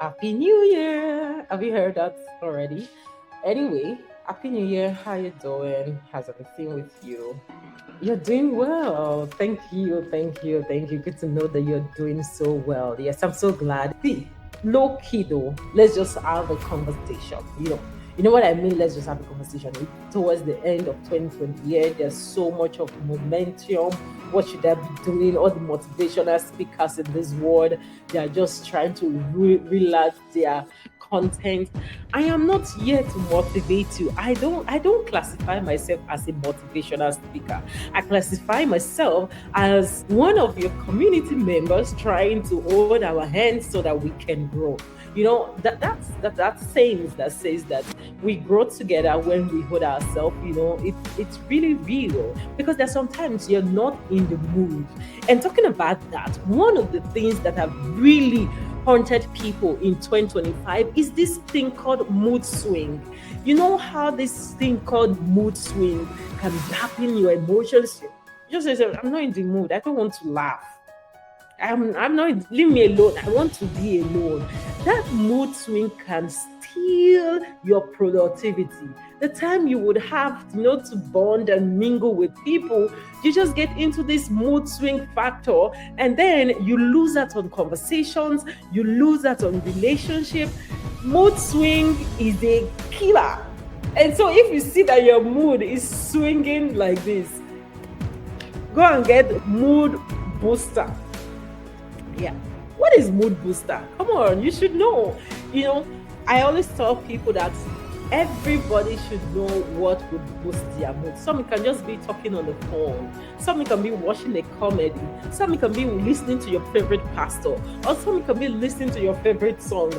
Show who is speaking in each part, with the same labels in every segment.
Speaker 1: Happy New Year! Have you heard that already? Anyway, Happy New Year. How you doing? How's everything with you? You're doing well. Thank you, thank you, thank you. Good to know that you're doing so well. Yes, I'm so glad. See, low key though, let's just have a conversation. You know what I mean? Let's just have a conversation. Towards the end of 2020, yeah, there's so much of momentum. What should I be doing? All the motivational speakers in this world, they are just trying to relax their content. I am not here to motivate you. I don't classify myself as a motivational speaker. I classify myself as one of your community members trying to hold our hands so that we can grow. That saying that says that we grow together when we hold ourselves. It's really real because there's sometimes you're not in the mood. And talking about that, one of the things that have really haunted people in 2025 is this thing called mood swing. You know how this thing called mood swing can dampen your emotions? Just say, I'm not in the mood. I don't want to laugh. I'm not, leave me alone. I want to be alone. That mood swing can steal your productivity. The time you would have, to bond and mingle with people, you just get into this mood swing factor, and then you lose that on conversations, you lose that on relationship. Mood swing is a killer. And so if you see that your mood is swinging like this, go and get mood booster. Yeah. What is mood booster? Come on, you should know. I always tell people that everybody should know what would boost their mood. Some can just be talking on the phone. Some can be watching a comedy. Some can be listening to your favorite pastor. Or some can be listening to your favorite song.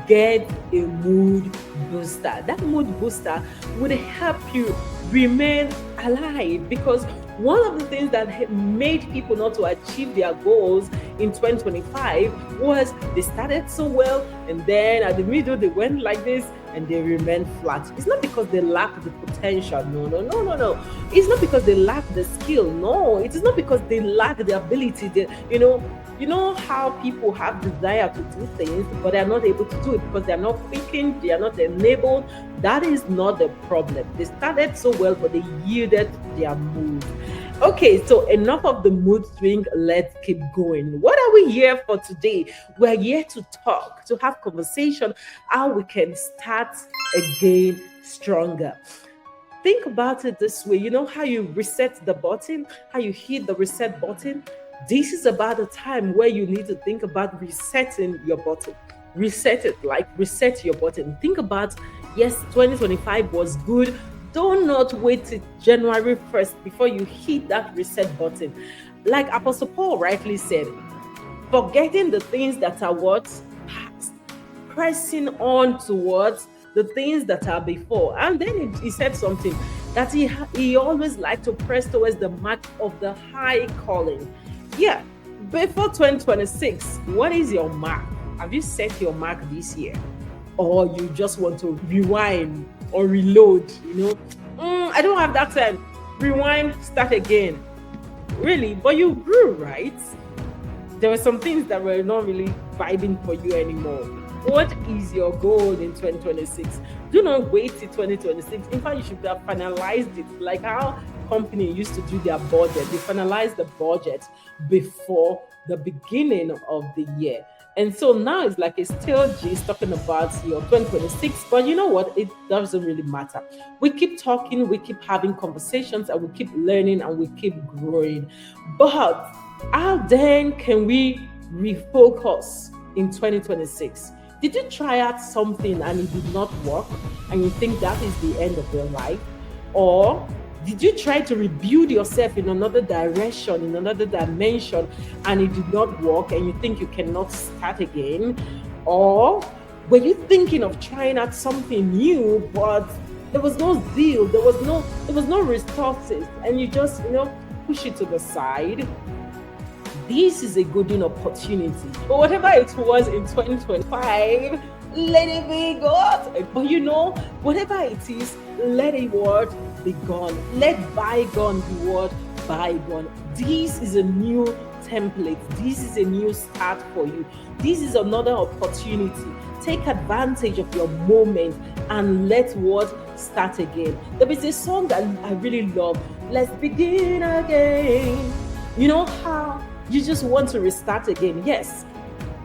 Speaker 1: Get a mood booster. That mood booster would help you remain alive, because one of the things that made people not to achieve their goals in 2025 was they started so well, and then at the middle they went like this and they remained flat. It's not because they lack the potential. No. It's not because they lack the skill. No, it is not because they lack the ability. You know how people have desire to do things, but they're not able to do it because they're not thinking, they are not enabled. That is not the problem. They started so well, but they yielded their mood. Okay, so enough of the mood swing. Let's keep going. What are we here for today? We're here to talk, to have conversation, how we can start again stronger. Think about it this way. You know how you reset the button, how you hit the reset button? This is about a time where you need to think about resetting your button. Reset it, like reset your button. Think about, yes, 2025 was good. Do not wait till January 1st before you hit that reset button. Like Apostle Paul rightly said, forgetting the things that are what past, pressing on towards the things that are before. And then he said something that he always liked to press towards the mark of the high calling. Yeah, before 2026, what is your mark? Have you set your mark this year? Or you just want to rewind or reload? I don't have that time. Rewind, start again. Really? But you grew, right? There were some things that were not really vibing for you anymore. What is your goal in 2026? Do not wait till 2026. In fact, you should have finalized it, like how company used to do their budget. They finalize the budget before the beginning of the year. And so now it's like a still gist talking about your 2026, but you know what? It doesn't really matter. We keep talking, we keep having conversations, and we keep learning, and we keep growing. But how then can we refocus in 2026? Did you try out something and it did not work, and you think that is the end of your life? Or did you try to rebuild yourself in another direction, in another dimension, and it did not work, and you think you cannot start again? Or were you thinking of trying out something new, but there was no zeal, there was no resources, and you just push it to the side? This is a golden opportunity. But whatever it was in 2025, let it be God. But whatever it is, let it what be gone. Let bygone be what bygone. This is a new template. This is a new start for you. This is another opportunity. Take advantage of your moment and let what start again. There is a song that I really love. Let's begin again. You know how you just want to restart again? Yes.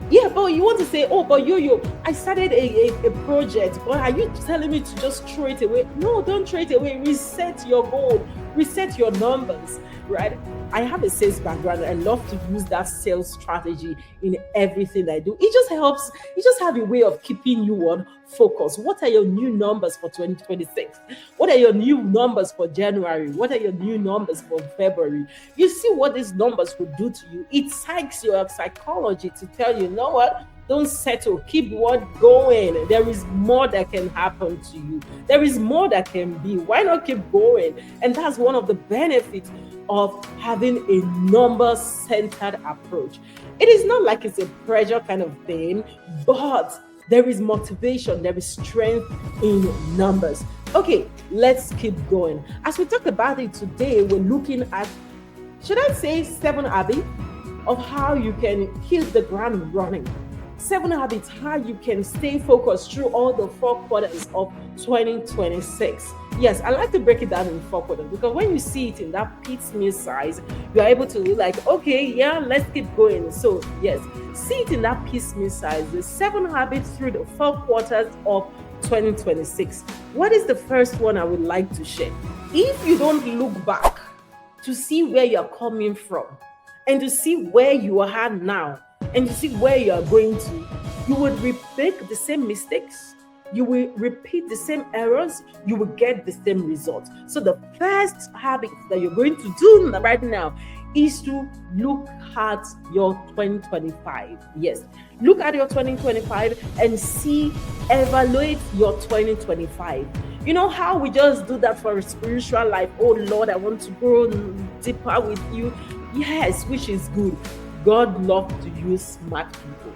Speaker 1: Yeah, but you want to say, oh, but yo, I started a project, but are you telling me to just throw it away? No, don't throw it away. Reset your goal, reset your numbers, right? I have a sales background. I love to use that sales strategy in everything I do. It just helps. It just have a way of keeping you on focus. What are your new numbers for 2026? What are your new numbers for January? What are your new numbers for February? You see what these numbers will do to you. It psychs your psychology to tell you, know what? Don't settle. Keep what going. There is more that can happen to you. There is more that can be. Why not keep going? And that's one of the benefits of having a number-centered approach. It is not like it's a pressure kind of thing, but there is motivation, there is strength in numbers. Okay, let's keep going. As we talk about it today, we're looking at, should I say, 7 habits of how you can hit the ground running. 7 habits, how you can stay focused through all the 4 quarters of 2026. Yes, I like to break it down in 4 quarters because when you see it in that piecemeal size, you are able to be like, okay, yeah, let's keep going. So, yes, see it in that piecemeal size, the 7 habits through the 4 quarters of 2026. What is the first one I would like to share? If you don't look back to see where you're coming from and to see where you are now, and you see where you are going to, you would repeat the same mistakes, you will repeat the same errors, you will get the same results. So the first habit that you're going to do right now is to look at your 2025. Yes, look at your 2025 and see, evaluate your 2025. You know how we just do that for a spiritual life? Oh Lord, I want to grow deeper with you. Yes, which is good. God loves to use smart people.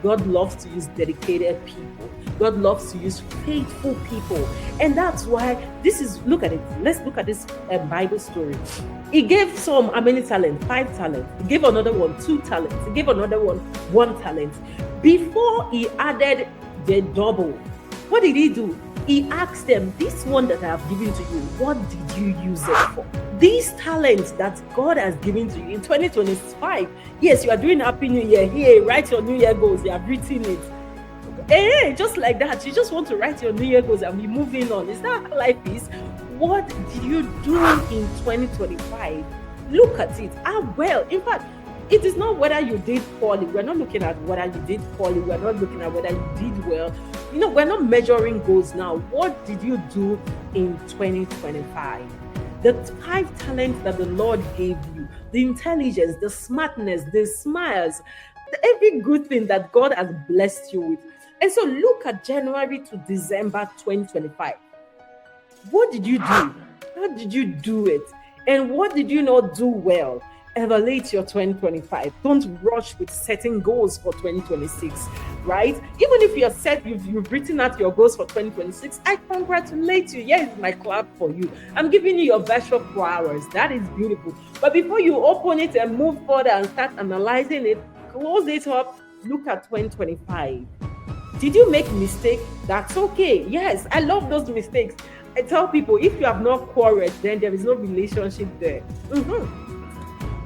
Speaker 1: God loves to use dedicated people. God loves to use faithful people. And that's why this is, look at it. Let's look at this Bible story. He gave some, how many talents? 5 talents. He gave another one 2 talents. He gave another one 1 talent. Before he added the double, what did he do? He asked them, this one that I have given to you, what did you use it for? These talents that God has given to you in 2025. Yes, you are doing Happy New Year. Here, write your New Year goals. You have written it. Hey, just like that. You just want to write your New Year goals and be moving on. Is that how life is? What did you do in 2025? Look at it. Well. In fact, it is not whether you did poorly. We're not looking at whether you did poorly. We're not looking at whether you did well. You know, we're not measuring goals now. What did you do in 2025? The 5 talents that the Lord gave you, the intelligence, the smartness, the smiles, every good thing that God has blessed you with. And so look at January to December 2025. What did you do? How did you do it? And what did you not do well? Evaluate your 2025. Don't rush with setting goals for 2026, right? Even if you're set, you've written out your goals for 2026, I congratulate you. Here's my clap for you. I'm giving you your virtual flowers. That is beautiful. But before you open it and move further and start analyzing it, close it up, look at 2025. Did you make mistakes? That's okay. Yes, I love those mistakes. I tell people, if you have not quarreled, then there is no relationship there.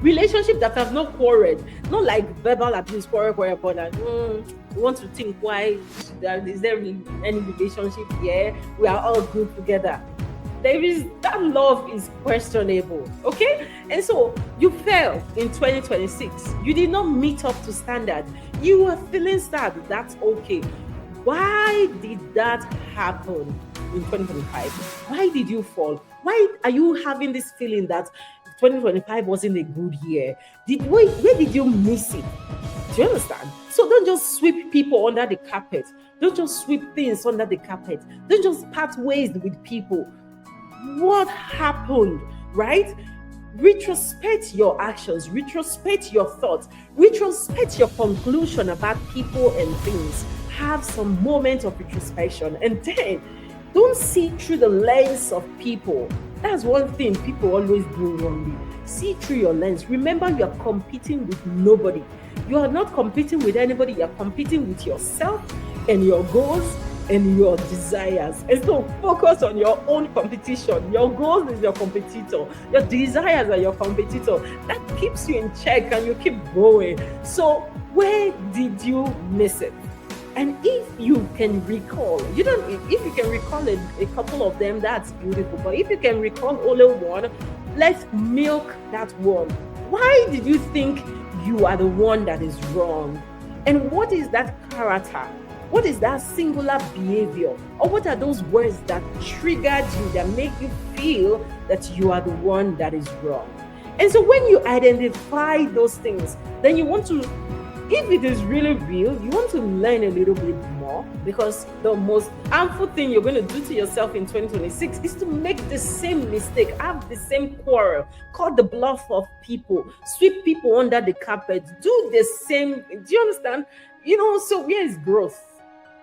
Speaker 1: Relationship that have not quarreled, not like verbal abuse, quarrel, but we want to think, why is there any relationship here? We are all good together. That love is questionable, okay? And so you fell in 2026. You did not meet up to standard. You were feeling sad. That's okay. Why did that happen in 2025? Why did you fall? Why are you having this feeling that 2025 wasn't a good year? Where did you miss it? Do you understand? So don't just sweep people under the carpet. Don't just sweep things under the carpet. Don't just part ways with people. What happened, right? Retrospect your actions, retrospect your thoughts, retrospect your conclusion about people and things. Have some moment of retrospection, and then don't see through the lens of people. That's one thing people always do wrongly. See through your lens. Remember, you are competing with nobody. You are not competing with anybody. You are competing with yourself and your goals and your desires. And so focus on your own competition. Your goals is your competitor. Your desires are your competitor. That keeps you in check and you keep going. So where did you miss it? And if you can recall, if you can recall a couple of them, that's beautiful. But if you can recall only one, let's milk that one. Why did you think you are the one that is wrong? And what is that character? What is that singular behavior? Or what are those words that triggered you, that make you feel that you are the one that is wrong? And so when you identify those things, then you want to, if it is really real, you want to learn a little bit more, because the most harmful thing you're going to do to yourself in 2026 is to make the same mistake, have the same quarrel, call the bluff of people, sweep people under the carpet, do the same. Do you understand? So where is growth?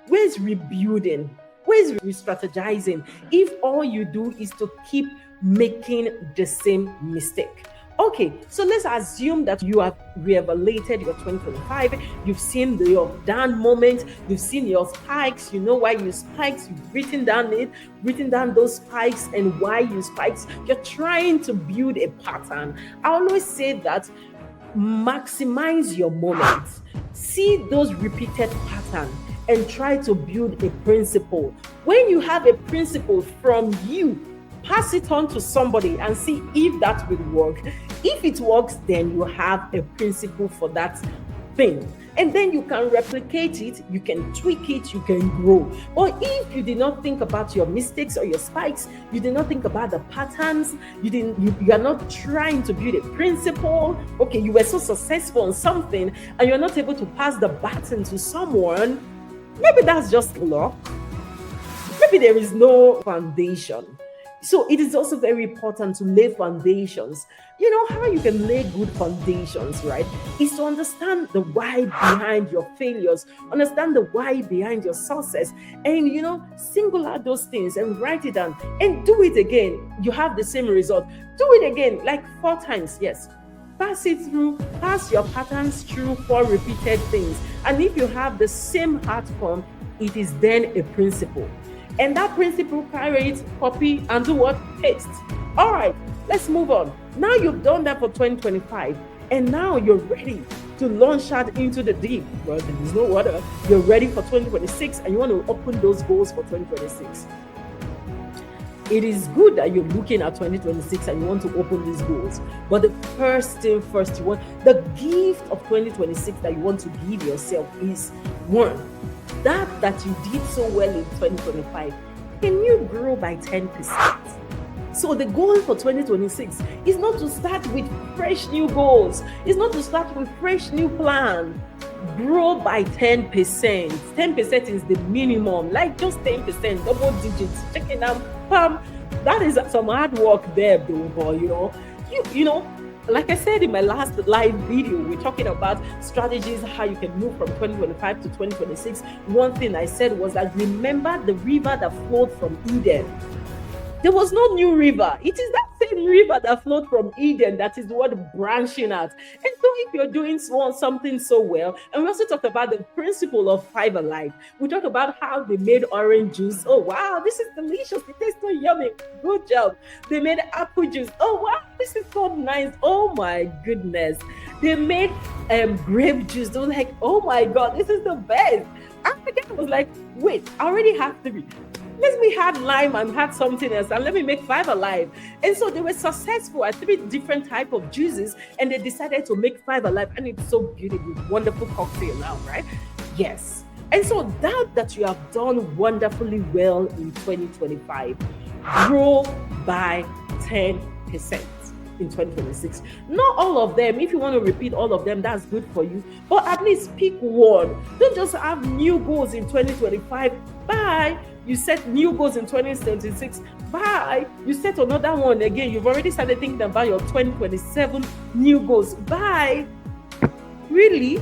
Speaker 1: Where is rebuilding? Where is re-strategizing if all you do is to keep making the same mistake? Okay, so let's assume that you have re-evaluated your 2025. You've seen your down moment. You've seen your spikes. You know why you spikes. You've written down those spikes and why you spikes. You're trying to build a pattern. I always say that maximize your moments. See those repeated patterns and try to build a principle. When you have a principle from you, pass it on to somebody and see if that will work. If it works, then you have a principle for that thing. And then you can replicate it, you can tweak it, you can grow. Or if you did not think about your mistakes or your spikes, you did not think about the patterns, you are not trying to build a principle. Okay, you were so successful on something and you're not able to pass the baton to someone. Maybe that's just luck. Maybe there is no foundation. So it is also very important to lay foundations. How you can lay good foundations, right? Is to understand the why behind your failures, understand the why behind your success, and single out those things and write it down and do it again. You have the same result. Do it again, like 4 times. Yes. Pass your patterns through 4 repeated things. And if you have the same outcome, it is then a principle. And that principle, carry it, copy, and do what? Paste. All right, let's move on. Now you've done that for 2025, and now you're ready to launch out into the deep. Well, there is no water. You're ready for 2026, and you want to open those goals for 2026. It is good that you're looking at 2026 and you want to open these goals. But the first thing first, you want the gift of 2026 that you want to give yourself is one. That you did so well in 2025, can you grow by 10%? So the goal for 2026 is not to start with fresh new goals. It's not to start with fresh new plan. Grow by 10%. 10% is the minimum, like just 10%, double digits. Checking out, that is some hard work there, though. But you know, like I said in my last live video, we're talking about strategies, how you can move from 2025 to 2026. One thing I said was that remember the river that flowed from Eden. There was no new river. It is that same river that flowed from Eden that is what branching out. And so if you're doing something so well, and we also talked about the principle of 5 Alive. We talked about how they made orange juice. Oh, wow, this is delicious. It tastes so yummy. Good job. They made apple juice. Oh, wow, this is so nice. Oh, my goodness. They made grape juice. They were like, oh, my God, this is the best. After that, I was like, wait, I already have 3. Let me add lime and add something else, and let me make 5 Alive. And so they were successful at 3 different types of juices, and they decided to make 5 Alive, and it's so beautiful, wonderful cocktail now, right? Yes. And so that you have done wonderfully well in 2025, grow by 10% in 2026. Not all of them. If you want to repeat all of them, that's good for you. But at least pick one. Don't just have new goals in 2025. Bye. You set new goals in 2026. Bye. You set another one again. You've already started thinking about your 2027 new goals. Bye. Really?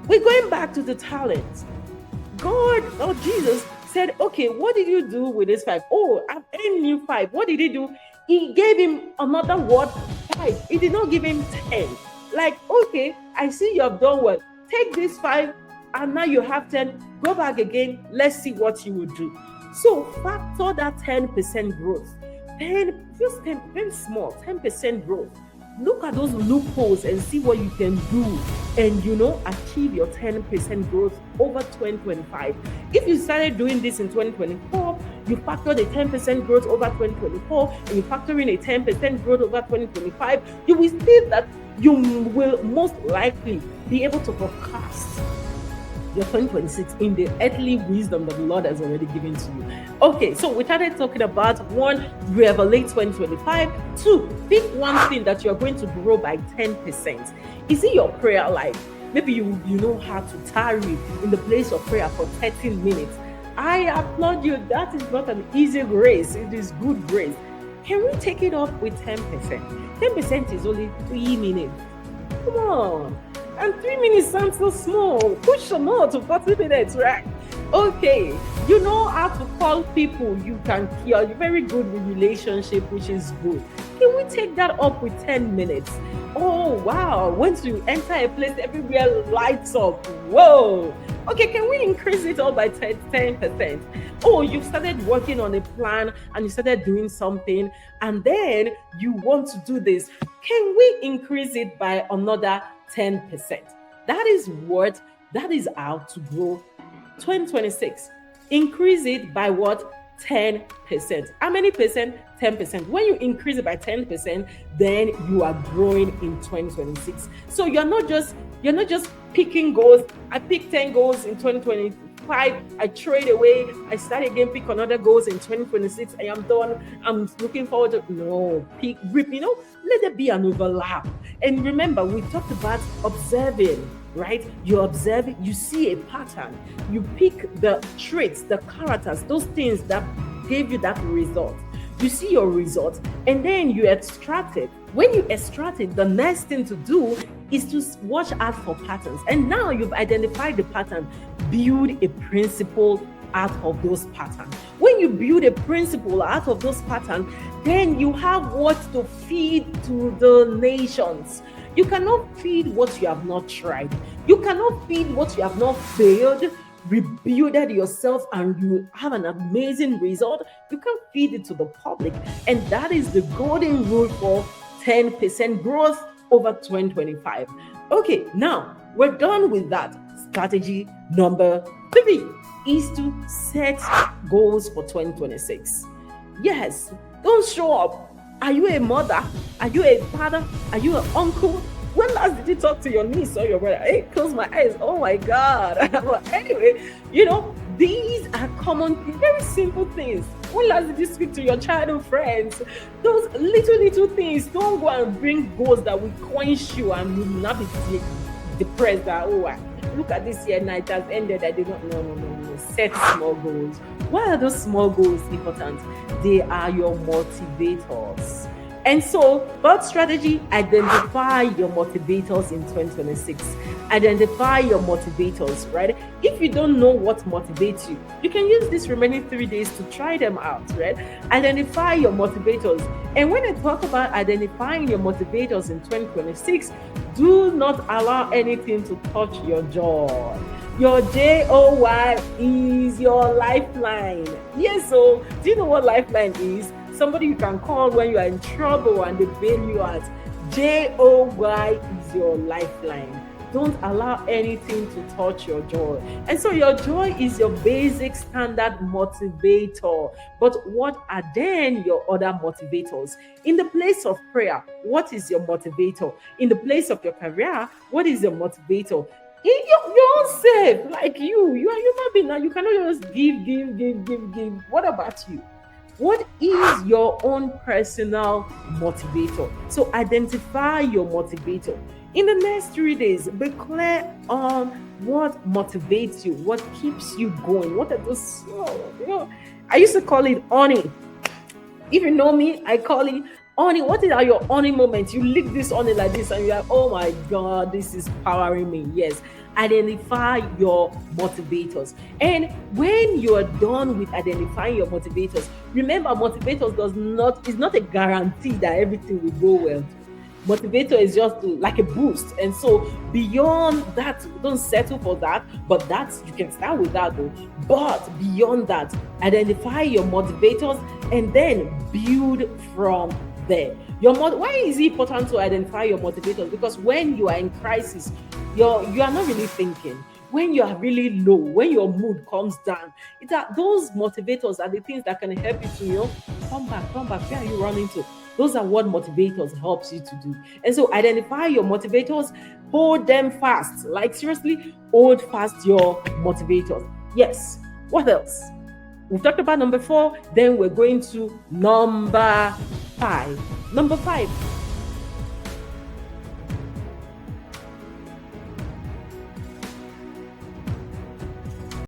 Speaker 1: We're going back to the talent. God or Jesus said, okay, what did you do with this 5? Oh, I've earned new 5. What did he do? He gave him another word, 5. It did not give him 10. Like, okay, I see you have done well. Take this 5 and now you have 10. Go back again. Let's see what you will do. So factor that 10% growth. 10, just 10, very small, 10% growth. Look at those loopholes and see what you can do and achieve your 10% growth over 2025. If you started doing this in 2024, you factor the 10% growth over 2024 and you factor in a 10% growth over 2025, you will see that you will most likely be able to forecast your 2026 in the earthly wisdom that the Lord has already given to you. Okay, so we started talking about 1, revelate 2025. 2, pick one thing that you're going to grow by 10%. Is it your prayer life? Maybe you know how to tarry in the place of prayer for 13 minutes. I applaud you. That is not an easy grace. It is good grace. Can we take it up with 10%? 10% is only 3 minutes. Come on. And 3 minutes sounds so small. Push some more to 40 minutes, right? Okay, you know how to call people. You're very good with relationship, which is good. Can we take that up with 10 minutes? Oh, wow. Once you enter a place, everywhere lights up. Whoa. Okay, can we increase it all by 10%? Oh, you started working on a plan and you started doing something and then you want to do this. Can we increase it by another 10%? That is how to grow 2026. Increase it by what? 10%. How many percent? 10%. When you increase it by 10%, then you are growing in 2026. So you're not just picking goals. I picked 10 goals in 2025. I trade away. I start again, pick another goals in 2026. I am done. I'm looking forward to pick, rip, let there be an overlap. And remember, we talked about observing, right? You observe it, you see a pattern, you pick the traits, the characters, those things that gave you that result. You see your result and then you extract it. When you extract it, the next thing to do is to watch out for patterns. And now you've identified the pattern, build a principle out of those patterns. When you build a principle out of those patterns, then you have what to feed to the nations. You cannot feed what you have not tried. You cannot feed what you have not failed, rebuilded yourself, and you have an amazing result. You can feed it to the public. And that is the golden rule for 10% growth over 2025. Okay, now we're done with that. Strategy number 3 is to set goals for 2026. Yes, don't show up. Are you a mother? Are you a father? Are you an uncle? When last did you talk to your niece or your brother? Hey, close my eyes. Oh my God. But anyway, these are common, very simple things. When last did you speak to your childhood friends? Those little things. Don't go and bring goals that will quench you and you will not be depressed that, look at this year, night has ended. I did not. No. Set small goals. Why are those small goals important? They are your motivators. And so, birth strategy, identify your motivators in 2026. Identify your motivators, right? If you don't know what motivates you, you can use these remaining 3 days to try them out, right? Identify your motivators. And when I talk about identifying your motivators in 2026, do not allow anything to touch your joy. Your JOY is your lifeline. Yes, so do you know what lifeline is? Somebody you can call when you are in trouble and they bail you out. JOY is your lifeline. Don't allow anything to touch your joy. And so your joy is your basic standard motivator. But what are then your other motivators? In the place of prayer, what is your motivator? In the place of your career, what is your motivator? In your own self, like you are human being now. You cannot just give. What about you? What is your own personal motivator? So identify your motivator. In the next 3 days, be clear on what motivates you, what keeps you going. What are those? I used to call it honey. If you know me, I call it honey. What are your honey moments? You lick this honey like this, and you're like, oh my God, this is powering me. Yes. Identify your motivators. And when you are done with identifying your motivators, remember, motivators is not a guarantee that everything will go well. Motivator is just like a boost. And so beyond that, don't settle for that, but that's, you can start with that though. But beyond that, identify your motivators and then build from there. Why is it important to identify your motivators? Because when you are in crisis, you are not really thinking. When you are really low, when your mood comes down, those motivators are the things that can help you to, come back. Where are you running to? Those are what motivators helps you to do. And so identify your motivators, hold them fast. Like seriously, hold fast your motivators. Yes. What else? We've talked about number 4, then we're going to number 5. Number 5,